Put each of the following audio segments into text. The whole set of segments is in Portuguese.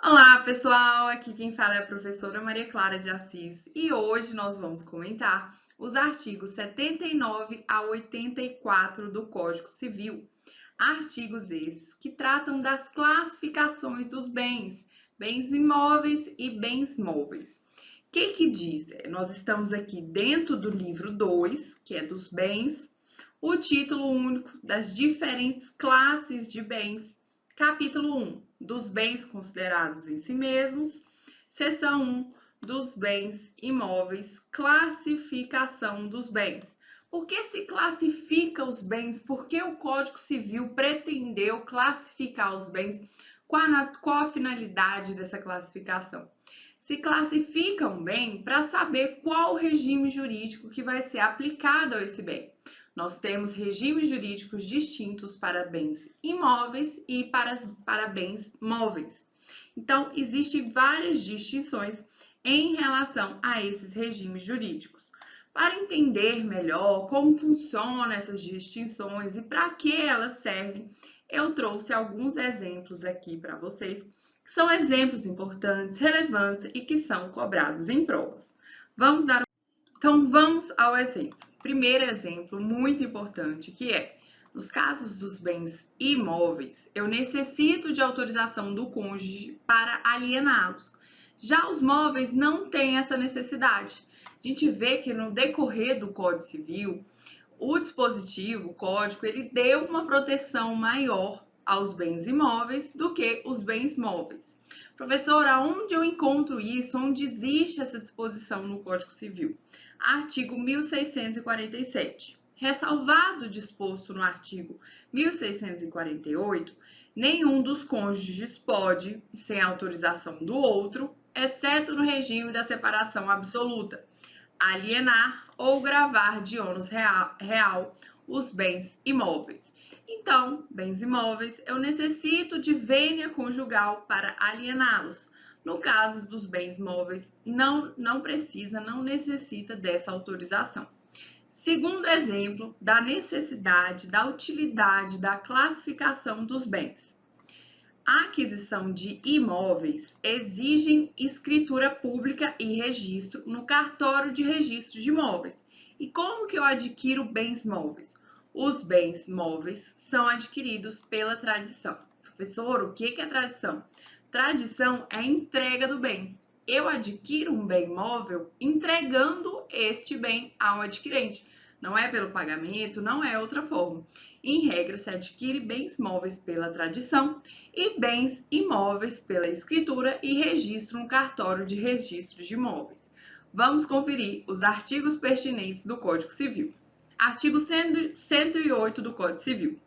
Olá, pessoal! Aqui quem fala é a professora Maria Clara de Assis e hoje nós vamos comentar os artigos 79 a 84 do Código Civil. Artigos esses que tratam das classificações dos bens, bens imóveis e bens móveis. O que diz? Nós estamos aqui dentro do livro 2, que é dos bens, o título único das diferentes classes de bens. Capítulo 1, dos bens considerados em si mesmos. Seção 1, dos bens imóveis, classificação dos bens. Por que se classifica os bens? Por que o Código Civil pretendeu classificar os bens? Qual a finalidade dessa classificação? Se classifica um bem para saber qual o regime jurídico que vai ser aplicado a esse bem. Nós temos regimes jurídicos distintos para bens imóveis e para bens móveis. Então, existem várias distinções em relação a esses regimes jurídicos. Para entender melhor como funcionam essas distinções e para que elas servem, eu trouxe alguns exemplos aqui para vocês, que são exemplos importantes, relevantes e que são cobrados em provas. Então, vamos ao exemplo. Primeiro exemplo muito importante, que é, nos casos dos bens imóveis, eu necessito de autorização do cônjuge para aliená-los. Já os móveis não têm essa necessidade. A gente vê que no decorrer do Código Civil, o dispositivo, o código, ele deu uma proteção maior aos bens imóveis do que os bens móveis. Professor, aonde eu encontro isso? Onde existe essa disposição no Código Civil? Artigo 1647. Ressalvado o disposto no artigo 1648, nenhum dos cônjuges pode, sem autorização do outro, exceto no regime da separação absoluta, alienar ou gravar de ônus real os bens imóveis. Então, bens imóveis, eu necessito de vênia conjugal para aliená-los. No caso dos bens móveis, não necessita dessa autorização. Segundo exemplo da necessidade, da utilidade da classificação dos bens. A aquisição de imóveis exige escritura pública e registro no cartório de registro de imóveis. E como que eu adquiro bens móveis? Os bens móveis são adquiridos pela tradição. Professor, o que é tradição? Tradição é a entrega do bem. Eu adquiro um bem móvel entregando este bem ao adquirente. Não é pelo pagamento, não é outra forma. Em regra, se adquire bens móveis pela tradição e bens imóveis pela escritura e registro no cartório de registro de imóveis. Vamos conferir os artigos pertinentes do Código Civil. Artigo 108 do Código Civil.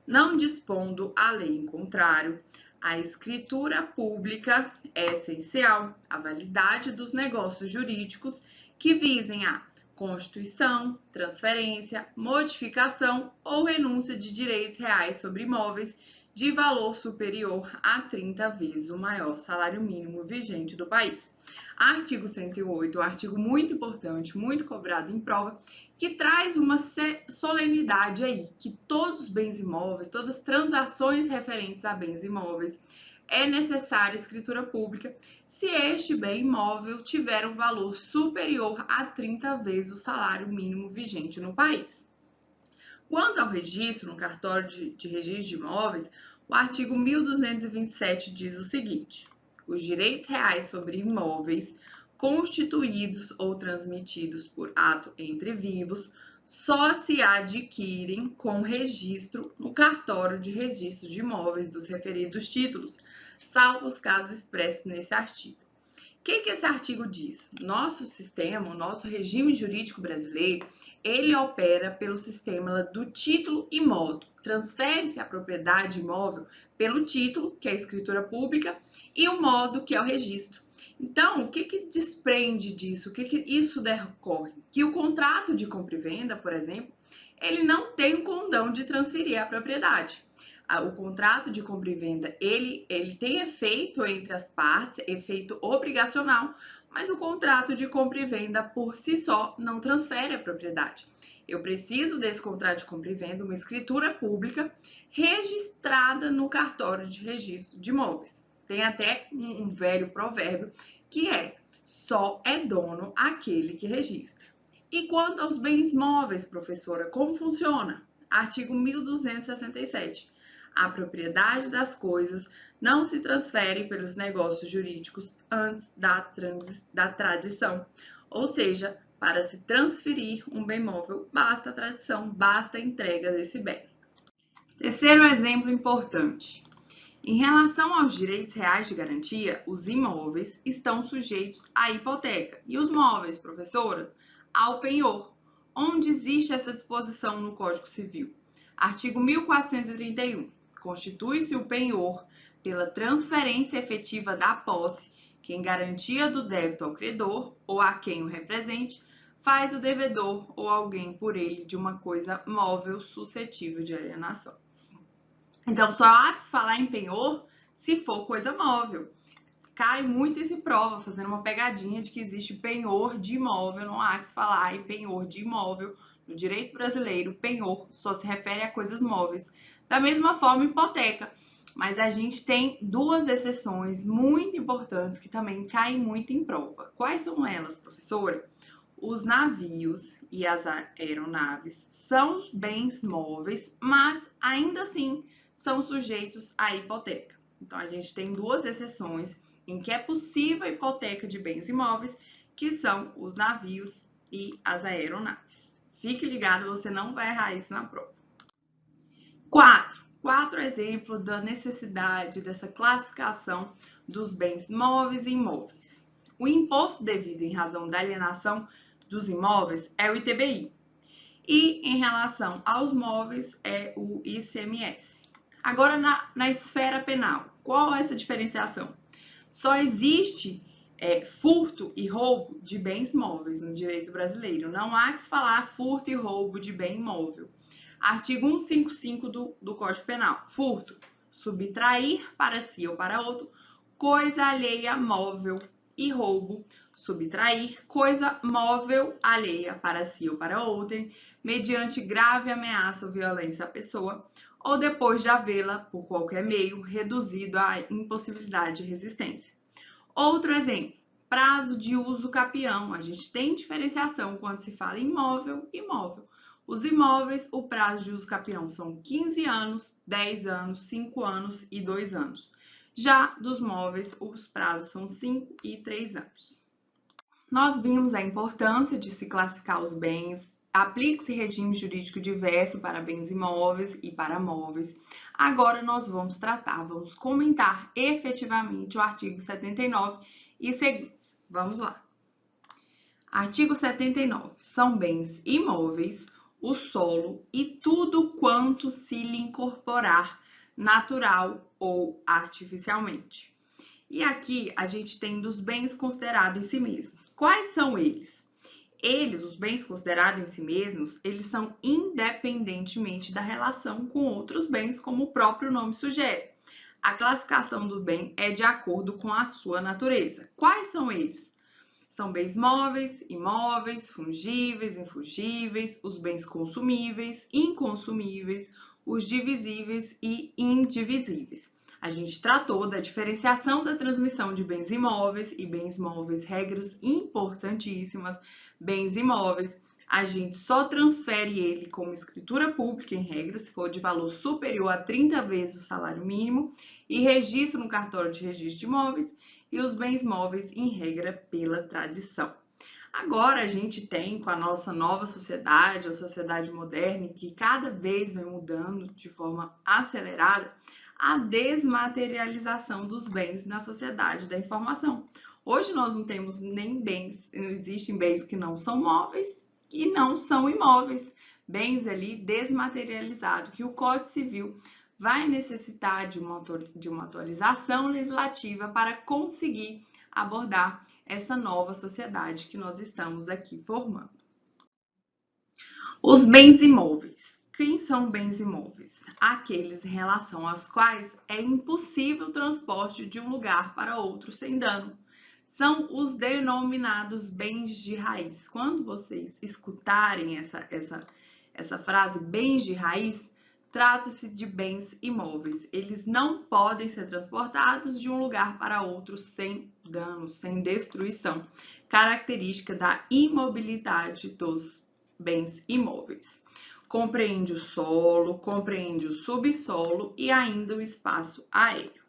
Não dispondo a lei em contrário, a escritura pública é essencial à validade dos negócios jurídicos que visem a constituição, transferência, modificação ou renúncia de direitos reais sobre imóveis de valor superior a 30 vezes o maior salário mínimo vigente do país. Artigo 108, um artigo muito importante, muito cobrado em prova, que traz uma solenidade aí, que todos os bens imóveis, todas as transações referentes a bens imóveis, é necessária escritura pública se este bem imóvel tiver um valor superior a 30 vezes o salário mínimo vigente no país. Quanto ao registro no cartório de registro de imóveis, o artigo 1227 diz o seguinte: os direitos reais sobre imóveis constituídos ou transmitidos por ato entre vivos só se adquirem com registro no cartório de registro de imóveis dos referidos títulos, salvo os casos expressos nesse artigo. O que esse artigo diz? Nosso sistema, o nosso regime jurídico brasileiro, ele opera pelo sistema do título e modo. Transfere-se a propriedade imóvel pelo título, que é a escritura pública, e o modo, que é o registro. Então, o que desprende disso? O que isso decorre? Que o contrato de compra e venda, por exemplo, ele não tem o condão de transferir a propriedade. O contrato de compra e venda, ele tem efeito entre as partes, efeito obrigacional, mas o contrato de compra e venda por si só não transfere a propriedade. Eu preciso desse contrato de compra e venda, uma escritura pública registrada no cartório de registro de imóveis. Tem até um velho provérbio que é: só é dono aquele que registra. E quanto aos bens móveis, professora, como funciona? Artigo 1267. A propriedade das coisas não se transfere pelos negócios jurídicos antes da tradição. Ou seja, para se transferir um bem móvel, basta a tradição, basta a entrega desse bem. Terceiro exemplo importante. Em relação aos direitos reais de garantia, os imóveis estão sujeitos à hipoteca e os móveis, professora, ao penhor. Onde existe essa disposição no Código Civil? Artigo 1431. Constitui-se o penhor pela transferência efetiva da posse, que em garantia do débito ao credor ou a quem o represente, faz o devedor ou alguém por ele de uma coisa móvel suscetível de alienação. Então, só há que se falar em penhor se for coisa móvel. Cai muito e se prova, fazendo uma pegadinha de que existe penhor de imóvel, não há que se falar em penhor de imóvel. No direito brasileiro, penhor só se refere a coisas móveis. Da mesma forma, hipoteca. Mas a gente tem duas exceções muito importantes que também caem muito em prova. Quais são elas, professora? Os navios e as aeronaves são bens móveis, mas ainda assim são sujeitos à hipoteca. Então, a gente tem duas exceções em que é possível a hipoteca de bens imóveis, que são os navios e as aeronaves. Fique ligado, você não vai errar isso na prova. Quatro exemplos da necessidade dessa classificação dos bens móveis e imóveis. O imposto devido em razão da alienação dos imóveis é o ITBI. E em relação aos móveis é o ICMS. Agora, na esfera penal, qual é essa diferenciação? Só existe furto e roubo de bens móveis no direito brasileiro. Não há que se falar furto e roubo de bem imóvel. Artigo 155 do Código Penal. Furto, subtrair para si ou para outro, coisa alheia móvel, e roubo, subtrair coisa móvel alheia para si ou para outrem, mediante grave ameaça ou violência à pessoa, ou depois de havê-la, por qualquer meio, reduzido à impossibilidade de resistência. Outro exemplo, prazo de uso capião. A gente tem diferenciação quando se fala imóvel e imóvel. Os imóveis, o prazo de uso capião são 15 anos, 10 anos, 5 anos e 2 anos. Já dos móveis, os prazos são 5 e 3 anos. Nós vimos a importância de se classificar os bens. Aplica-se regime jurídico diverso para bens imóveis e para móveis. Agora nós vamos comentar efetivamente o artigo 79 e seguintes. Vamos lá. Artigo 79. São bens imóveis o solo e tudo quanto se lhe incorporar, natural ou artificialmente. E aqui a gente tem dos bens considerados em si mesmos. Quais são eles? Os bens considerados em si mesmos, eles são independentemente da relação com outros bens, como o próprio nome sugere. A classificação do bem é de acordo com a sua natureza. Quais são eles? São bens móveis, imóveis, fungíveis, infungíveis, os bens consumíveis, inconsumíveis, os divisíveis e indivisíveis. A gente tratou da diferenciação da transmissão de bens imóveis e bens móveis, regras importantíssimas. Bens imóveis, a gente só transfere ele como escritura pública em regra, se for de valor superior a 30 vezes o salário mínimo, e registro no cartório de registro de imóveis, e os bens móveis em regra pela tradição. Agora a gente tem, com a nossa nova sociedade, a sociedade moderna, que cada vez vem mudando de forma acelerada, a desmaterialização dos bens na sociedade da informação. Hoje nós não temos nem bens, não existem bens que não são móveis e não são imóveis, bens ali desmaterializados, que o Código Civil vai necessitar de uma atualização legislativa para conseguir abordar essa nova sociedade que nós estamos aqui formando. Os bens imóveis. Quem são bens imóveis? Aqueles em relação aos quais é impossível o transporte de um lugar para outro sem dano. são os denominados bens de raiz. Quando vocês escutarem essa frase, bens de raiz, trata-se de bens imóveis. Eles não podem ser transportados de um lugar para outro sem dano, sem destruição, característica da imobilidade dos bens imóveis. Compreende o solo, compreende o subsolo e ainda o espaço aéreo.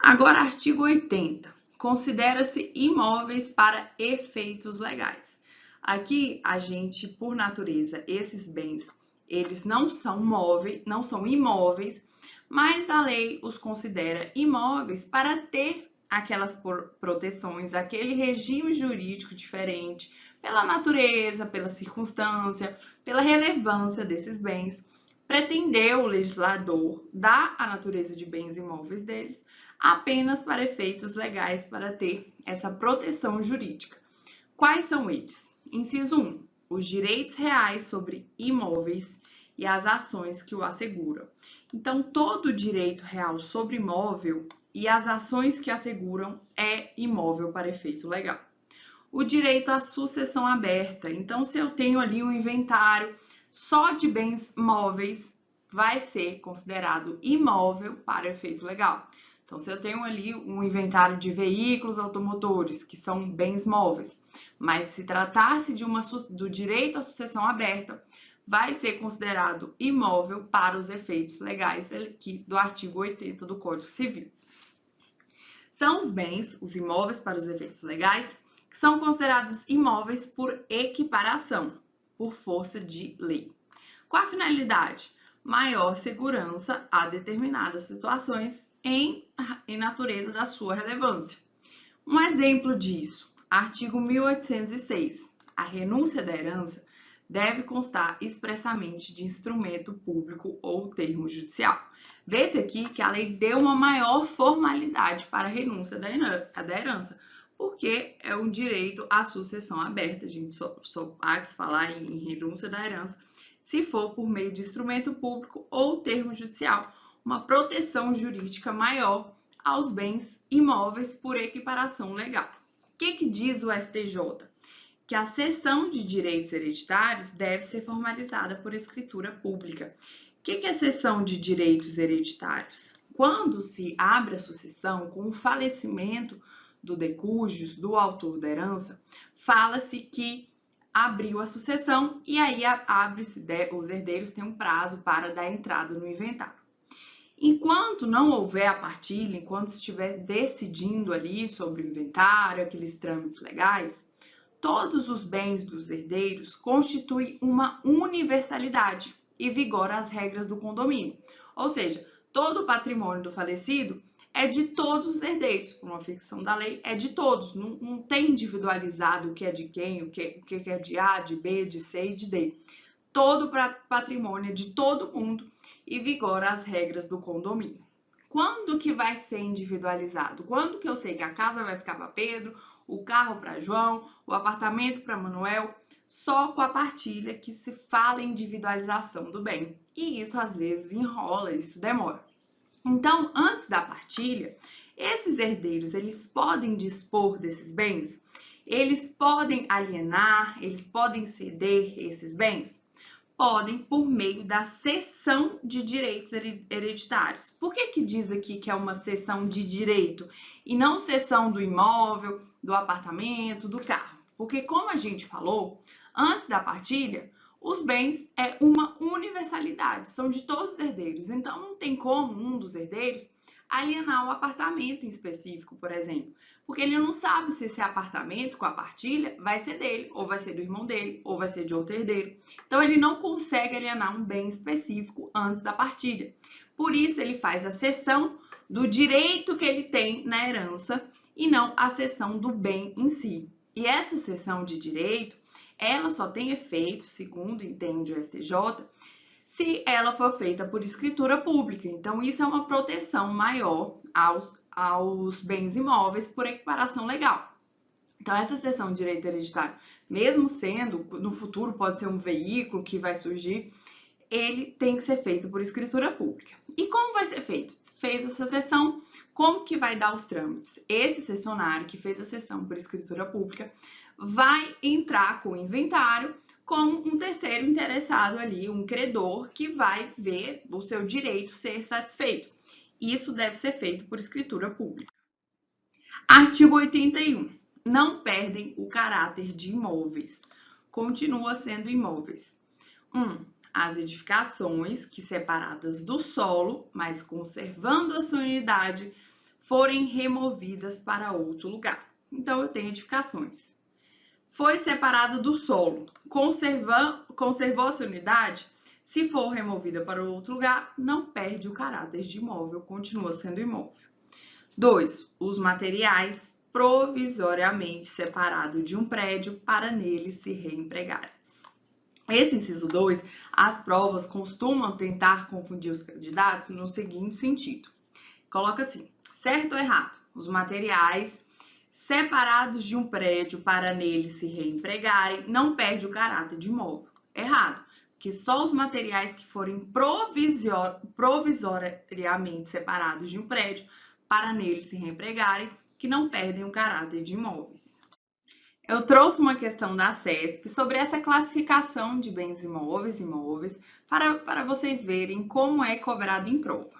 Agora, artigo 80. Considera-se imóveis para efeitos legais. Aqui, a gente, por natureza, esses bens, eles não são imóveis, mas a lei os considera imóveis para ter aquelas proteções, aquele regime jurídico diferente, pela natureza, pela circunstância, pela relevância desses bens. Pretendeu o legislador dar a natureza de bens imóveis deles apenas para efeitos legais, para ter essa proteção jurídica. Quais são eles? Inciso 1. Os direitos reais sobre imóveis e as ações que o asseguram. Então, todo direito real sobre imóvel e as ações que asseguram é imóvel para efeito legal. O direito à sucessão aberta. Então, se eu tenho ali um inventário só de bens móveis, vai ser considerado imóvel para efeito legal. Então, se eu tenho ali um inventário de veículos automotores, que são bens móveis, mas se tratasse do direito à sucessão aberta, vai ser considerado imóvel para os efeitos legais aqui do artigo 80 do Código Civil. São os bens, os imóveis para os efeitos legais, que são considerados imóveis por equiparação, por força de lei. Qual a finalidade? Maior segurança a determinadas situações em natureza da sua relevância. Um exemplo disso, artigo 1806. A renúncia da herança deve constar expressamente de instrumento público ou termo judicial. Vê-se aqui que a lei deu uma maior formalidade para a renúncia da herança, porque é um direito à sucessão aberta. A gente só pode falar em renúncia da herança se for por meio de instrumento público ou termo judicial, uma proteção jurídica maior aos bens imóveis por equiparação legal. O que diz o STJ? Que a cessão de direitos hereditários deve ser formalizada por escritura pública. O que é cessão de direitos hereditários? Quando se abre a sucessão com o falecimento do decújus, do autor da herança, fala-se que abriu a sucessão e aí abre-se, os herdeiros têm um prazo para dar entrada no inventário. Enquanto não houver a partilha, enquanto estiver decidindo ali sobre o inventário, aqueles trâmites legais, todos os bens dos herdeiros constituem uma universalidade e vigora as regras do condomínio. Ou seja, todo o patrimônio do falecido é de todos os herdeiros, por uma ficção da lei, é de todos. Não tem individualizado o que é de quem, o que é de A, de B, de C e de D. Todo patrimônio é de todo mundo e vigora as regras do condomínio. Quando que vai ser individualizado? Quando que eu sei que a casa vai ficar para Pedro, o carro para João, o apartamento para Manuel? Só com a partilha que se fala em individualização do bem. E isso às vezes enrola, isso demora. Então, antes da partilha, esses herdeiros, eles podem dispor desses bens? Eles podem alienar, eles podem ceder esses bens? Podem por meio da cessão de direitos hereditários. Por que diz aqui que é uma cessão de direito e não cessão do imóvel, do apartamento, do carro? Porque, como a gente falou, antes da partilha, os bens é uma universalidade, são de todos os herdeiros. Então, não tem como um dos herdeiros alienar o apartamento em específico, por exemplo. Porque ele não sabe se esse apartamento com a partilha vai ser dele, ou vai ser do irmão dele, ou vai ser de outro herdeiro. Então, ele não consegue alienar um bem específico antes da partilha. Por isso, ele faz a cessão do direito que ele tem na herança e não a cessão do bem em si. E essa cessão de direito, ela só tem efeito, segundo entende o STJ, se ela for feita por escritura pública. Então, isso é uma proteção maior aos bens imóveis por equiparação legal. Então, essa cessão de direito hereditário, mesmo sendo, no futuro pode ser um veículo que vai surgir, ele tem que ser feito por escritura pública. E como vai ser feito? Fez essa cessão, Como que vai dar os trâmites? Esse cessionário que fez a cessão por escritura pública vai entrar com o inventário como um terceiro interessado ali, um credor que vai ver o seu direito ser satisfeito. Isso deve ser feito por escritura pública. Artigo 81. Não perdem o caráter de imóveis. Continua sendo imóveis. 1. As edificações que, separadas do solo, mas conservando a sua unidade, forem removidas para outro lugar. Então, eu tenho edificações. Foi separada do solo, conservou a sua unidade, se for removida para outro lugar, não perde o caráter de imóvel, continua sendo imóvel. 2. Os materiais provisoriamente separados de um prédio para nele se reempregarem. Esse inciso 2, as provas costumam tentar confundir os candidatos no seguinte sentido. Coloca assim, certo ou errado? Os materiais separados de um prédio para nele se reempregarem não perde o caráter de imóvel. Errado, porque só os materiais que forem provisoriamente separados de um prédio para nele se reempregarem que não perdem o caráter de imóveis. Eu trouxe uma questão da CESP sobre essa classificação de bens imóveis para vocês verem como é cobrado em prova.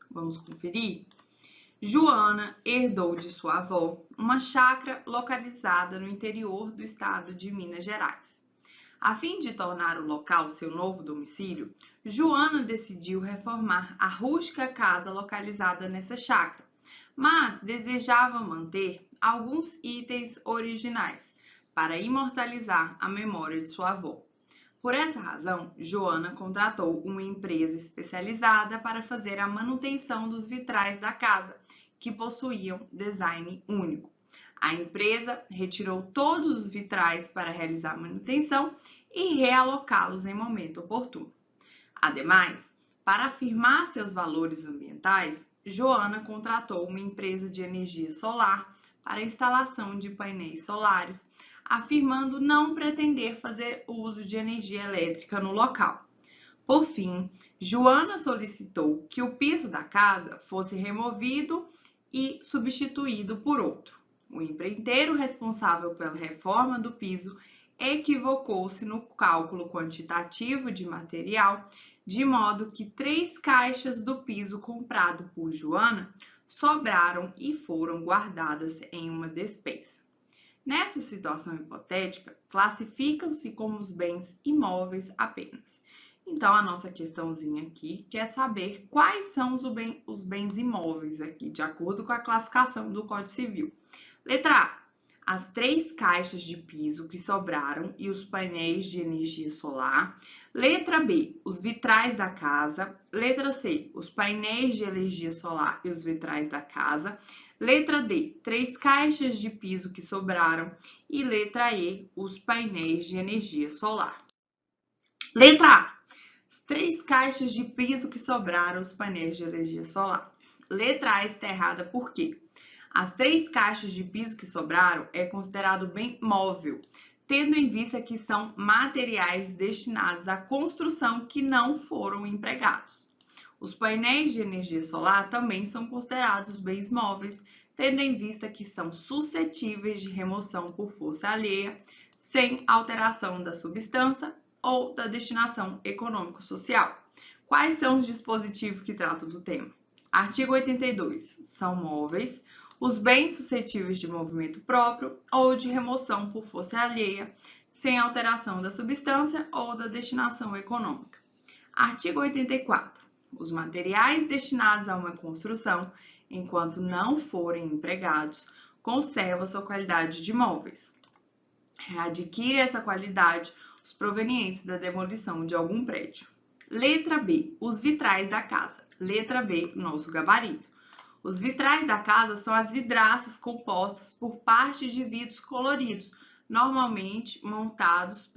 Vamos conferir? Joana herdou de sua avó uma chácara localizada no interior do estado de Minas Gerais. A fim de tornar o local seu novo domicílio, Joana decidiu reformar a rústica casa localizada nessa chácara, mas desejava manter alguns itens originais para imortalizar a memória de sua avó. Por essa razão, Joana contratou uma empresa especializada para fazer a manutenção dos vitrais da casa, que possuíam design único. A empresa retirou todos os vitrais para realizar a manutenção e realocá-los em momento oportuno. Ademais, para afirmar seus valores ambientais, Joana contratou uma empresa de energia solar para a instalação de painéis solares, afirmando não pretender fazer uso de energia elétrica no local. Por fim, Joana solicitou que o piso da casa fosse removido e substituído por outro. O empreiteiro responsável pela reforma do piso equivocou-se no cálculo quantitativo de material, de modo que 3 caixas do piso comprado por Joana sobraram e foram guardadas em uma despensa. Nessa situação hipotética, classificam-se como os bens imóveis apenas. Então, a nossa questãozinha aqui quer saber quais são os bens imóveis aqui, de acordo com a classificação do Código Civil. Letra A. As 3 caixas de piso que sobraram e os painéis de energia solar. Letra B. Os vitrais da casa. Letra C. Os painéis de energia solar e os vitrais da casa. Letra D, 3 caixas de piso que sobraram. E letra E, os painéis de energia solar. Letra A, 3 caixas de piso que sobraram, os painéis de energia solar. Letra A está errada por quê? As 3 caixas de piso que sobraram é considerado bem móvel, tendo em vista que são materiais destinados à construção que não foram empregados. Os painéis de energia solar também são considerados bens móveis, tendo em vista que são suscetíveis de remoção por força alheia, sem alteração da substância ou da destinação econômico-social. Quais são os dispositivos que tratam do tema? Artigo 82. São móveis os bens suscetíveis de movimento próprio ou de remoção por força alheia, sem alteração da substância ou da destinação econômica. Artigo 84. Os materiais destinados a uma construção, enquanto não forem empregados, conservam sua qualidade de móveis. Adquire essa qualidade os provenientes da demolição de algum prédio. Letra B. Os vitrais da casa. Letra B. Nosso gabarito. Os vitrais da casa são as vidraças compostas por partes de vidros coloridos, normalmente montados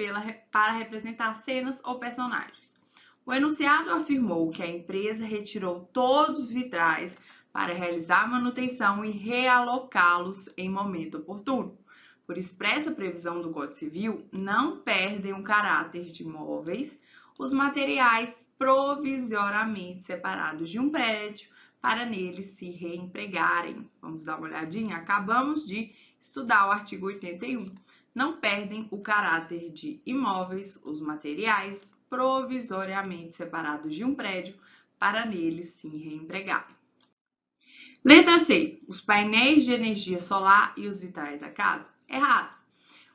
para representar cenas ou personagens. O enunciado afirmou que a empresa retirou todos os vitrais para realizar a manutenção e realocá-los em momento oportuno. Por expressa previsão do Código Civil, não perdem o caráter de imóveis os materiais provisoriamente separados de um prédio para neles se reempregarem. Vamos dar uma olhadinha? Acabamos de estudar o artigo 81. Não perdem o caráter de imóveis os materiais provisoriamente separados de um prédio para neles se reempregarem. Letra C. Os painéis de energia solar e os vitrais da casa. Errado.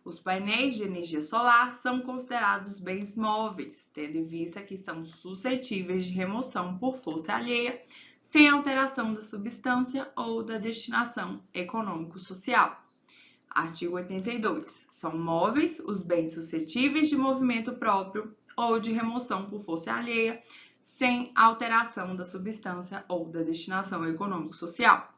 Os painéis de energia solar são considerados bens móveis, tendo em vista que são suscetíveis de remoção por força alheia, sem alteração da substância ou da destinação econômico-social. Artigo 82. São móveis os bens suscetíveis de movimento próprio ou de remoção por força alheia, sem alteração da substância ou da destinação econômico-social.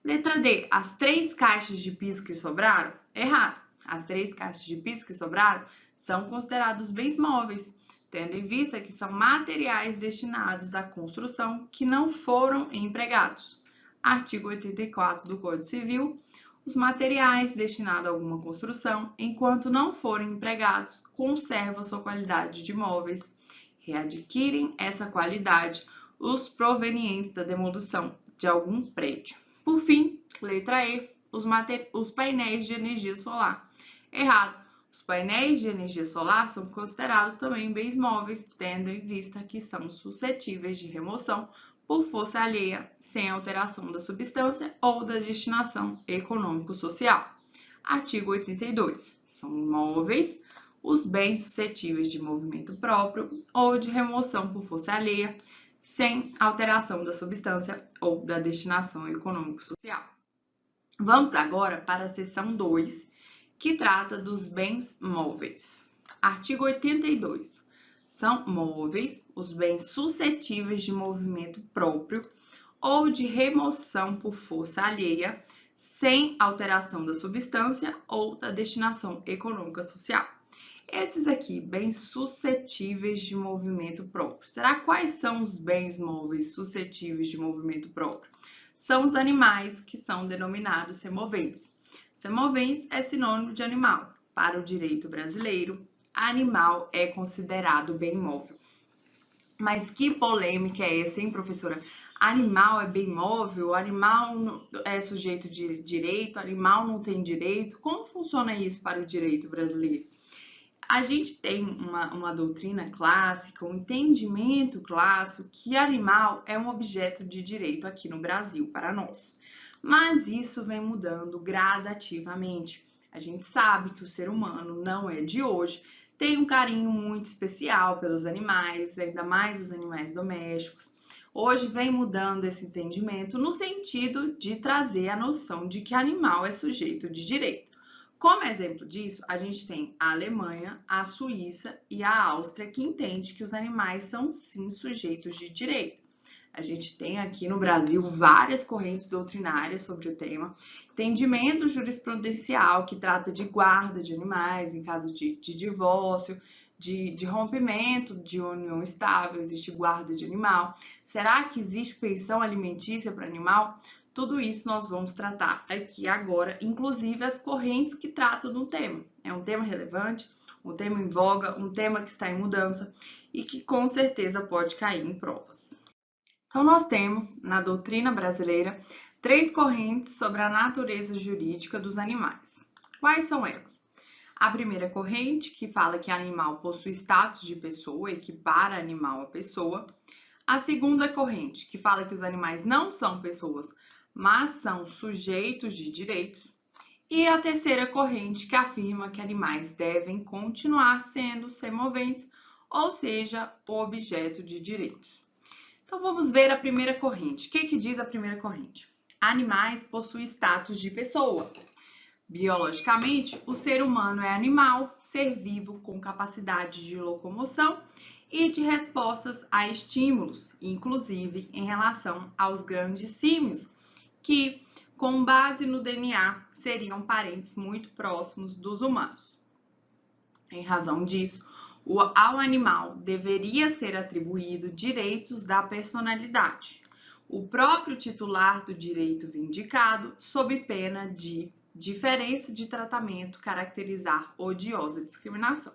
Letra D. As 3 caixas de piso que sobraram? Errado. As 3 caixas de piso que sobraram são considerados bens móveis, tendo em vista que são materiais destinados à construção que não foram empregados. Artigo 84 do Código Civil. Os materiais destinados a alguma construção, enquanto não forem empregados, conservam sua qualidade de móveis. Readquirem essa qualidade os provenientes da demolição de algum prédio. Por fim, letra E, os painéis de energia solar. Errado. Os painéis de energia solar são considerados também bens móveis, tendo em vista que são suscetíveis de remoção por força alheia, sem alteração da substância ou da destinação econômico-social. Artigo 82. São móveis os bens suscetíveis de movimento próprio ou de remoção por força alheia, sem alteração da substância ou da destinação econômico-social. Vamos agora para a seção 2, que trata dos bens móveis. Artigo 82. São móveis os bens suscetíveis de movimento próprio ou de remoção por força alheia, sem alteração da substância ou da destinação econômica social. Esses aqui, bens suscetíveis de movimento próprio. Será quais são os bens móveis suscetíveis de movimento próprio? São os animais que são denominados semoventes. Semoventes é sinônimo de animal. Para o direito brasileiro, animal é considerado bem móvel. Mas que polêmica é essa, hein, professora? Animal é bem móvel? Animal é sujeito de direito? Animal não tem direito? Como funciona isso para o direito brasileiro? A gente tem uma doutrina clássica, um entendimento clássico que animal é um objeto de direito aqui no Brasil para nós. Mas isso vem mudando gradativamente. A gente sabe que o ser humano não é de hoje, tem um carinho muito especial pelos animais, ainda mais os animais domésticos. Hoje vem mudando esse entendimento no sentido de trazer a noção de que animal é sujeito de direito. Como exemplo disso, a gente tem a Alemanha, a Suíça e a Áustria, que entende que os animais são sim sujeitos de direito. A gente tem aqui no Brasil várias correntes doutrinárias sobre o tema, entendimento jurisprudencial que trata de guarda de animais em caso de divórcio, de rompimento de união estável, existe guarda de animal. Será que existe pensão alimentícia para animal? Tudo isso nós vamos tratar aqui agora, inclusive as correntes que tratam do tema. É um tema relevante, um tema em voga, um tema que está em mudança e que com certeza pode cair em provas. Então, nós temos, na doutrina brasileira, 3 correntes sobre a natureza jurídica dos animais. Quais são elas? A primeira corrente, que fala que animal possui status de pessoa, equipara animal a pessoa. A segunda corrente, que fala que os animais não são pessoas, mas são sujeitos de direitos. E a terceira corrente, que afirma que animais devem continuar sendo semoventes, ou seja, objeto de direitos. Então, vamos ver a primeira corrente. O que diz a primeira corrente? Animais possuem status de pessoa. Biologicamente, o ser humano é animal, ser vivo com capacidade de locomoção e de respostas a estímulos, inclusive em relação aos grandes símios, que, com base no DNA, seriam parentes muito próximos dos humanos. Em razão disso, ao animal deveria ser atribuído direitos da personalidade. O próprio titular do direito vindicado, sob pena de diferença de tratamento caracterizar odiosa discriminação.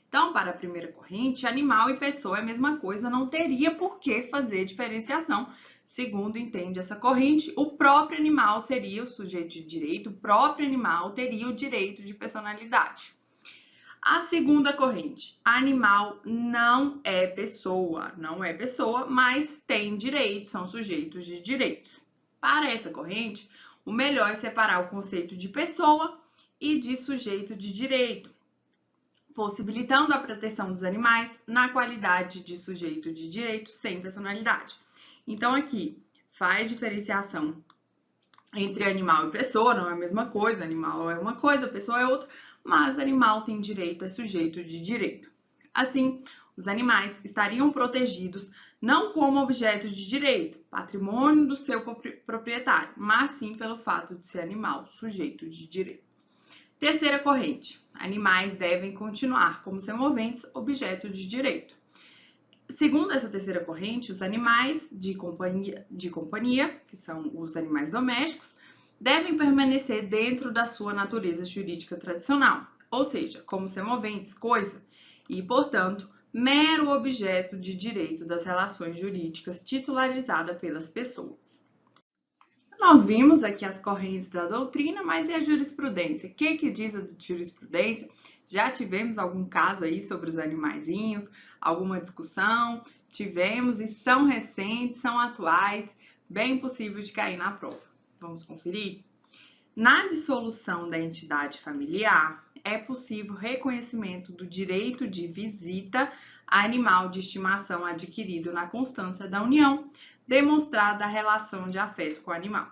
Então, para a primeira corrente, animal e pessoa é a mesma coisa, não teria por que fazer diferenciação Segundo entende essa corrente, o próprio animal seria o sujeito de direito, o próprio animal teria o direito de personalidade. A segunda corrente, animal não é pessoa, mas tem direitos, são sujeitos de direitos. Para essa corrente, o melhor é separar o conceito de pessoa e de sujeito de direito, possibilitando a proteção dos animais na qualidade de sujeito de direito sem personalidade. Então, aqui faz diferenciação entre animal e pessoa, não é a mesma coisa, animal é uma coisa, pessoa é outra, mas animal tem direito, é sujeito de direito. Assim, os animais estariam protegidos não como objeto de direito, patrimônio do seu proprietário, mas sim pelo fato de ser animal, sujeito de direito. Terceira corrente, animais devem continuar como semoventes, objeto de direito. Segundo essa terceira corrente, os animais de companhia, que são os animais domésticos, devem permanecer dentro da sua natureza jurídica tradicional, ou seja, como semoventes, coisa, e, portanto, mero objeto de direito das relações jurídicas titularizada pelas pessoas. Nós vimos aqui as correntes da doutrina, mas e a jurisprudência? O que diz a jurisprudência? Já tivemos algum caso aí sobre os animaizinhos, alguma discussão? Tivemos e são recentes, são atuais, bem possível de cair na prova. Vamos conferir? Na dissolução da entidade familiar, é possível reconhecimento do direito de visita a animal de estimação adquirido na constância da união, demonstrada a relação de afeto com o animal.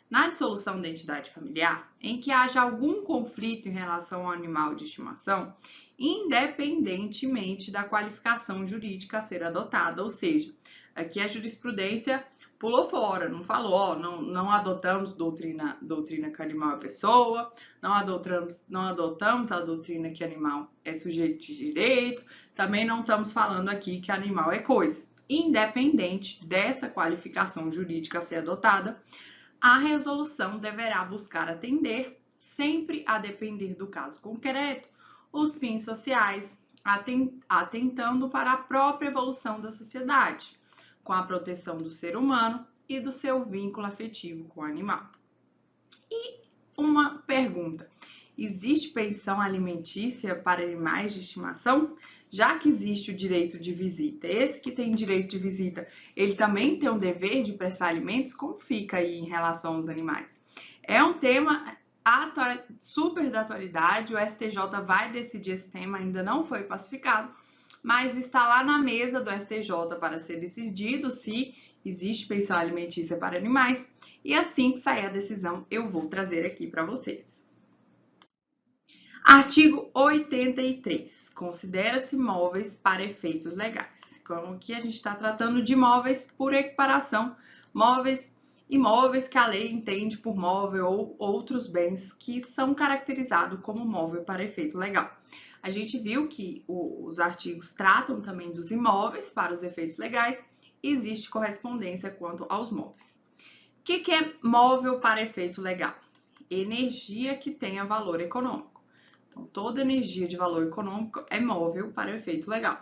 Na dissolução da entidade familiar, em que haja algum conflito em relação ao animal de estimação, independentemente da qualificação jurídica a ser adotada, ou seja, aqui a jurisprudência pulou fora, não falou, não adotamos doutrina que animal é pessoa, não adotamos a doutrina que animal é sujeito de direito, também não estamos falando aqui que animal é coisa. Independente dessa qualificação jurídica a ser adotada, a resolução deverá buscar atender, sempre a depender do caso concreto, os fins sociais, atentando para a própria evolução da sociedade, com a proteção do ser humano e do seu vínculo afetivo com o animal. E uma pergunta: existe pensão alimentícia para animais de estimação? Já que existe o direito de visita, esse que tem direito de visita, ele também tem o dever de prestar alimentos? Como fica aí em relação aos animais? É um tema super da atualidade, o STJ vai decidir esse tema, ainda não foi pacificado, mas está lá na mesa do STJ para ser decidido se existe pensão alimentícia para animais, e assim que sair a decisão eu vou trazer aqui para vocês. Artigo 83. Considera-se móveis para efeitos legais. Então, aqui a gente está tratando de móveis por equiparação, móveis e imóveis que a lei entende por móvel ou outros bens que são caracterizados como móvel para efeito legal. A gente viu que os artigos tratam também dos imóveis para os efeitos legais e existe correspondência quanto aos móveis. O que é móvel para efeito legal? Energia que tenha valor econômico. Então, toda energia de valor econômico é móvel para efeito legal.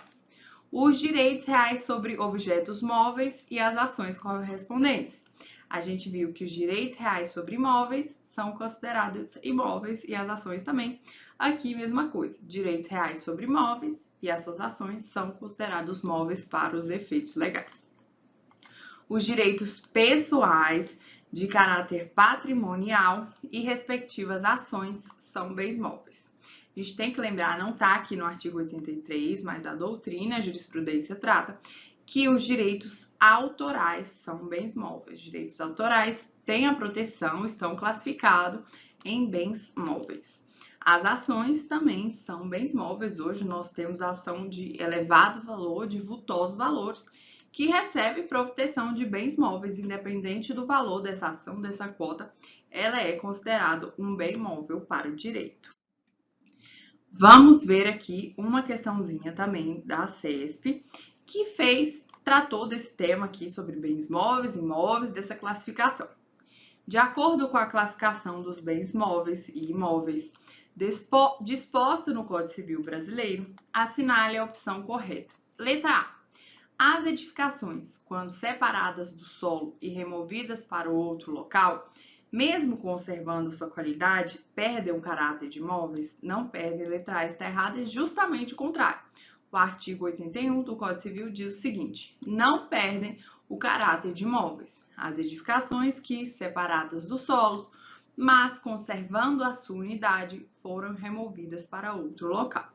Os direitos reais sobre objetos móveis e as ações correspondentes. A gente viu que os direitos reais sobre imóveis são considerados imóveis e as ações também. Aqui, mesma coisa. Direitos reais sobre imóveis e as suas ações são considerados móveis para os efeitos legais. Os direitos pessoais de caráter patrimonial e respectivas ações são bens móveis. A gente tem que lembrar, não está aqui no artigo 83, mas a doutrina, a jurisprudência trata que os direitos autorais são bens móveis. Direitos autorais têm a proteção, estão classificados em bens móveis. As ações também são bens móveis. Hoje nós temos a ação de elevado valor, de vultosos valores, que recebe proteção de bens móveis, independente do valor dessa ação, dessa cota, ela é considerada um bem móvel para o direito. Vamos ver aqui uma questãozinha também da CESP, que tratou desse tema aqui sobre bens móveis, imóveis, dessa classificação. De acordo com a classificação dos bens móveis e imóveis disposta no Código Civil Brasileiro, assinale a opção correta. Letra A. As edificações, quando separadas do solo e removidas para outro local, mesmo conservando sua qualidade, perdem o caráter de imóveis? Não perdem, letra A está errada, é justamente o contrário. O artigo 81 do Código Civil diz o seguinte: não perdem o caráter de imóveis as edificações que, separadas dos solos, mas conservando a sua unidade, foram removidas para outro local.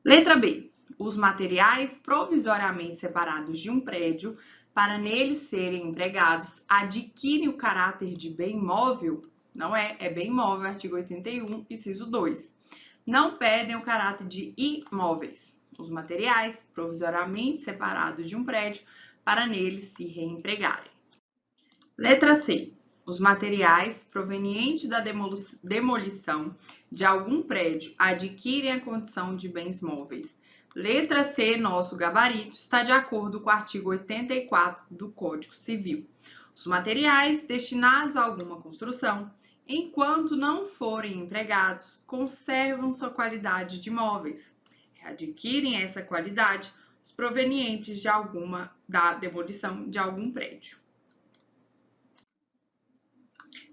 Letra B. Os materiais provisoriamente separados de um prédio para neles serem empregados adquirem o caráter de bem móvel? Não é bem móvel, artigo 81, inciso 2. Não perdem o caráter de imóveis os materiais provisoriamente separados de um prédio para neles se reempregarem. Letra C. Os materiais provenientes da demolição de algum prédio adquirem a condição de bens móveis. Letra C, nosso gabarito, está de acordo com o artigo 84 do Código Civil. Os materiais destinados a alguma construção, enquanto não forem empregados, conservam sua qualidade de móveis. Adquirem essa qualidade os provenientes da demolição de algum prédio.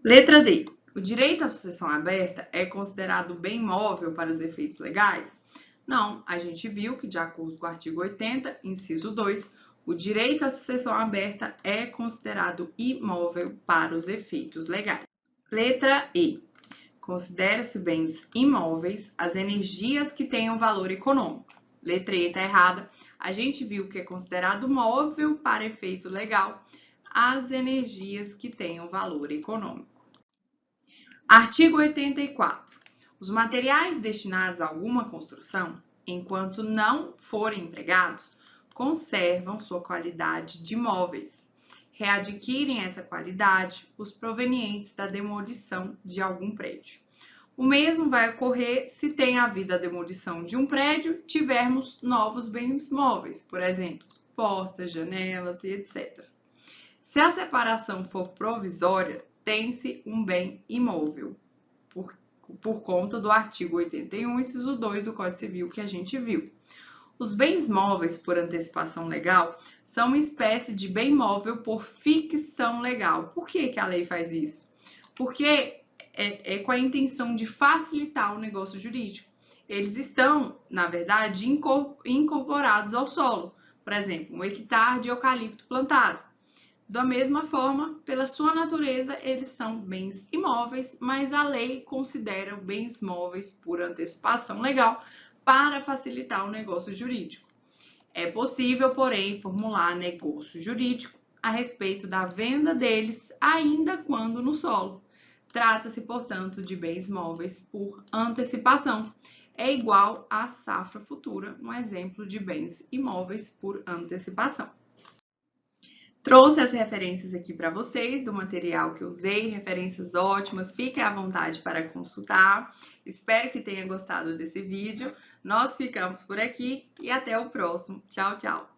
Letra D. O direito à sucessão aberta é considerado bem móvel para os efeitos legais? Não, a gente viu que, de acordo com o artigo 80, inciso 2, o direito à sucessão aberta é considerado imóvel para os efeitos legais. Letra E. Considera-se bens imóveis as energias que tenham valor econômico. Letra E está errada. A gente viu que é considerado móvel para efeito legal as energias que tenham valor econômico. Artigo 84. Os materiais destinados a alguma construção, enquanto não forem empregados, conservam sua qualidade de móveis. Readquirem essa qualidade os provenientes da demolição de algum prédio. O mesmo vai ocorrer se tem havido a demolição de um prédio, tivermos novos bens móveis, por exemplo, portas, janelas e etc. Se a separação for provisória, tem-se um bem imóvel, por conta do artigo 81, inciso 2 do Código Civil que a gente viu. Os bens móveis por antecipação legal são uma espécie de bem móvel por ficção legal. Por que a lei faz isso? Porque é com a intenção de facilitar o negócio jurídico. Eles estão, na verdade, incorporados ao solo. Por exemplo, um hectare de eucalipto plantado. Da mesma forma, pela sua natureza, eles são bens imóveis, mas a lei considera bens móveis por antecipação legal para facilitar o negócio jurídico. É possível, porém, formular negócio jurídico a respeito da venda deles, ainda quando no solo. Trata-se, portanto, de bens móveis por antecipação. É igual à safra futura, um exemplo de bens imóveis por antecipação. Trouxe as referências aqui para vocês do material que eu usei, referências ótimas, fiquem à vontade para consultar. Espero que tenha gostado desse vídeo. Nós ficamos por aqui e até o próximo. Tchau, tchau!